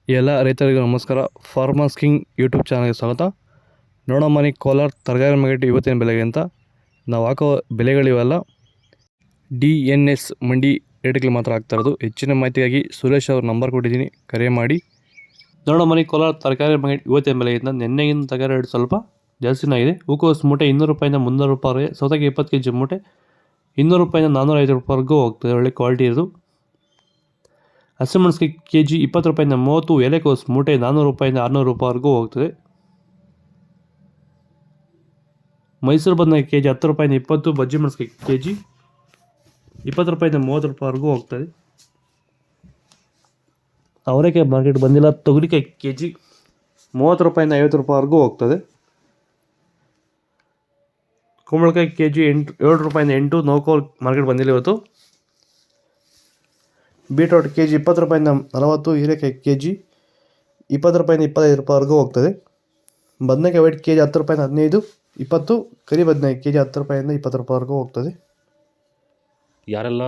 ಎಲ್ಲ ರೈತರಿಗೂ ನಮಸ್ಕಾರ. ಫಾರ್ಮರ್ಸ್ ಕಿಂಗ್ ಯೂಟ್ಯೂಬ್ ಚಾನಲ್ಗೆ ಸ್ವಾಗತ. ನೋಡೋ ಮನೆ ಕೋಲಾರ ತರಕಾರಿ ಮಾರ್ಕೆಟ್ ಇವತ್ತಿನ ಬೆಲೆಗೆ ಅಂತ ನಾವು ಹಾಕೋ ಬೆಲೆಗಳಿವೆಲ್ಲ DNS ಮಂಡಿ ರೇಟ್ಗಳು ಮಾತ್ರ ಆಗ್ತಾ ಇರೋದು. ಹೆಚ್ಚಿನ ಮಾಹಿತಿಗಾಗಿ ಸುರೇಶ್ ಅವ್ರ ನಂಬರ್ ಕೊಟ್ಟಿದ್ದೀನಿ, ಕರೆ ಮಾಡಿ. ನೋಡೋ ಮನೆ ಕೋಲಾರ ತರಕಾರಿ ಮಾರ್ಕೆಟ್ ಇವತ್ತಿನ ಬೆಲೆಗಿಂತ ನಿನ್ನೆಗಿಂತ ತರಕಾರಿ ರೇಟ್ ಸ್ವಲ್ಪ ಜಾಸ್ತಿನೇ ಆಗಿದೆ. ಹೂಕೋಸು ಮೂಟೆ 200 ರೂಪಾಯಿಂದ 300 ರೂಪಾಯಿ, ಸೌತೆಕಾಯಿ 20 kg ಮೂಟೆ 200 ರೂಪಾಯಿಂದ 405 ರೂಪಾಯಿವರೆಗೂ ಹೋಗ್ತದೆ. ಒಳ್ಳೆ ಕ್ವಾಲಿಟಿ ಇರೋದು. ಹಸಿಮೆಣಸಿಗೆ kg 20 ರೂಪಾಯಿಂದ 30, ಎಲೆಕೋಸು ಮೂಟೆ 400 ರೂಪಾಯಿಂದ 600 ರೂಪಾಯಿವರೆಗೂ ಹೋಗ್ತದೆ. ಮೈಸೂರು ಬದನೆಕಾಯಿ kg 10 ರೂಪಾಯಿಂದ 20, ಬಜ್ಜಿ ಮೆಣಸಿಗೆ kg 20 ರೂಪಾಯಿಂದ 30 ರೂಪಾಯಿವರೆಗೂ ಹೋಗ್ತದೆ. ಅವರೆಕಾಯಿ ಮಾರ್ಕೆಟ್ ಬಂದಿಲ್ಲ. ತೊಗರಿಕಾಯಿ kg 30 ರೂಪಾಯಿಂದ 50 ರೂಪಾಯಿವರೆಗೂ ಹೋಗ್ತದೆ. ಕುಂಬಳಕಾಯಿ kg 7 ರೂಪಾಯಿಂದ 8, ನೋಕೋಲ್ ಮಾರ್ಕೆಟ್ ಬಂದಿಲ್ಲ ಇವತ್ತು. ಬೀಟ್ರೋಟ್ kg 20 ರೂಪಾಯಿಂದ 40, ಹೀರೆಕಾಯಿ kg 20 ರೂಪಾಯಿಂದ 25 ರೂಪಾಯಿವರೆಗೂ ಹೋಗ್ತದೆ. ಬದನೆಕಾಯಿ ವೈಟ್ kg 10 ರೂಪಾಯಿಂದ 15, 20, ಕರಿ ಬದನೆಕಾಯಿ kg 10 ರೂಪಾಯಿಂದ 20 ರೂಪಾಯಿವರೆಗೂ ಹೋಗ್ತದೆ. ಯಾರೆಲ್ಲ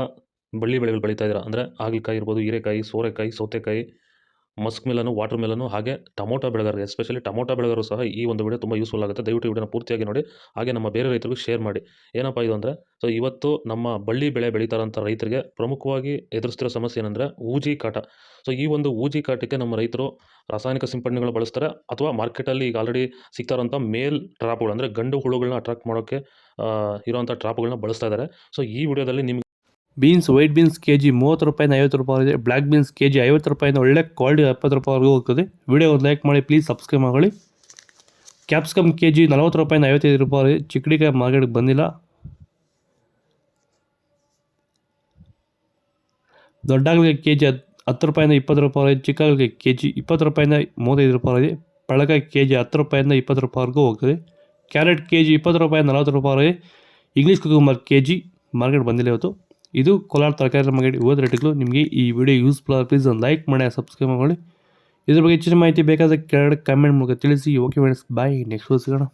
ಬಳ್ಳಿ ಬೆಳೆಗಳು ಬೆಳೀತಾ ಇದ್ದೀರಾ ಅಂದರೆ ಹಾಗಲಕಾಯಿ ಇರ್ಬೋದು, ಹೀರೆಕಾಯಿ, ಸೋರೆಕಾಯಿ, ಸೌತೆಕಾಯಿ, ಮಸ್ಕ್ ಮೆಲನು, ವಾಟರ್ ಮೆಲನು, ಹಾಗೆ ಟೊಮೊಟೊ ಬೆಳೆಗಾರರಿಗೆ, ಎಸ್ಪೆಷಲಿ ಟೊಮೊಟೊ ಬೆಳೆಗಾರರು ಸಹ ಈ ಒಂದು ವಿಡಿಯೋ ತುಂಬ ಯೂಸ್ಫುಲ್ ಆಗುತ್ತೆ. ದಯವಿಟ್ಟು ವಿಡಿಯೋನ ಪೂರ್ತಿಯಾಗಿ ನೋಡಿ, ಹಾಗೆ ನಮ್ಮ ಬೇರೆ ರೈತರಿಗೂ ಶೇರ್ ಮಾಡಿ. ಏನಪ್ಪ ಇದು ಅಂದರೆ, ಸೊ ಇವತ್ತು ನಮ್ಮ ಬಳ್ಳಿ ಬೆಳೆ ಬೆಳೀತಾರಂಥ ರೈತರಿಗೆ ಪ್ರಮುಖವಾಗಿ ಎದುರಿಸ್ತಿರೋ ಸಮಸ್ಯೆ ಏನಂದರೆ ಊಜಿ ಕಾಟ. ಸೊ ಈ ಒಂದು ಊಜಿ ಕಾಟಕ್ಕೆ ನಮ್ಮ ರೈತರು ರಾಸಾಯನಿಕ ಸಿಂಪಡಣೆಗಳು ಬಳಸ್ತಾರೆ, ಅಥವಾ ಮಾರ್ಕೆಟಲ್ಲಿ ಈಗ ಆಲ್ರೆಡಿ ಸಿಗ್ತಾರಂಥ ಮೇಲ್ ಟ್ರಾಪ್ಗಳು ಅಂದರೆ ಗಂಡು ಹುಳುಗಳನ್ನ ಅಟ್ರಾಕ್ಟ್ ಮಾಡೋಕ್ಕೆ ಇರೋವಂಥ ಟ್ರಾಪ್ಗಳನ್ನ ಬಳಸ್ತಾ ಇದ್ದಾರೆ. ಸೊ ಈ ವಿಡಿಯೋದಲ್ಲಿ ನಿಮಗೆ ಬೀನ್ಸ್, ವೈಟ್ ಬೀನ್ಸ್ kg 30 ರೂಪಾಯಿಂದ 50 ರೂಪಾಯಿ ಇದೆ. ಬ್ಲ್ಯಾಕ್ ಬೀನ್ಸ್ kg 50 ರೂಪಾಯಿಂದ ಒಳ್ಳೆ ಕ್ವಾಲಿಟಿ 70 ರೂಪಾಯಿವರೆಗೂ ಹೋಗ್ತದೆ. ವಿಡಿಯೋ ಒಂದು ಲೈಕ್ ಮಾಡಿ, ಪ್ಲೀಸ್ ಸಬ್ಸ್ಕ್ರೈಬ್ ಮಾಡಿ. ಕ್ಯಾಪ್ಸಿಕಮ್ kg 40 ರೂಪಾಯಿಂದ 55 ರೂಪಾಯಿ. ಚಿಕ್ಕಡಿಕಾಯಿ ಮಾರ್ಕೆಟ್ಗೆ ಬಂದಿಲ್ಲ. ದೊಡ್ಡಾಗಲಕಾಯಿ kg 10 ರೂಪಾಯಿಂದ 20 ರೂಪಾಯಿ. ಚಿಕ್ಕಗಾಲಕಾಯಿ kg 20 ರೂಪಾಯಿಂದ 35 ರೂಪಾಯಿ. ಪಳಕಾಯಿ kg 10 ರೂಪಾಯಿಂದ 20 ರೂಪಾಯಿವರೆಗೂ ಹೋಗ್ತದೆ. ಕ್ಯಾರೆಟ್ kg 20 ರೂಪಾಯಿಂದ 40 ರೂಪಾಯಿ. ಇಂಗ್ಲೀಷ್ ಕುಕುಂಬರ್ kg ಮಾರ್ಕೆಟ್ ಬಂದಿಲ್ಲ ಇವತ್ತು. ಇದು ಕೋಲಾರ ತರಕಾರಿ ಮಾರ್ಕೆಟ್ ಇವತ್ತು ರೇಟ್ಗಳು. ನಿಮಗೆ ಈ ವಿಡಿಯೋ ಯೂಸ್ಫುಲ್ ಆಗಿ ಪ್ಲೀಸ್ ಒಂದು ಲೈಕ್ ಮಾಡಿ, ಸಬ್ಸ್ಕ್ರೈಬ್ ಮಾಡಿ. ಇದ್ರ ಬಗ್ಗೆ ಹೆಚ್ಚಿನ ಮಾಹಿತಿ ಬೇಕಾದರೆ ಕೆಳಗಡೆ ಕಮೆಂಟ್ ಮೂಲಕ ತಿಳಿಸಿ. ಓಕೆ ಫ್ರೆಂಡ್ಸ್, ಬಾಯ್. ನೆಕ್ಸ್ಟ್ ಸಿಗೋಣ.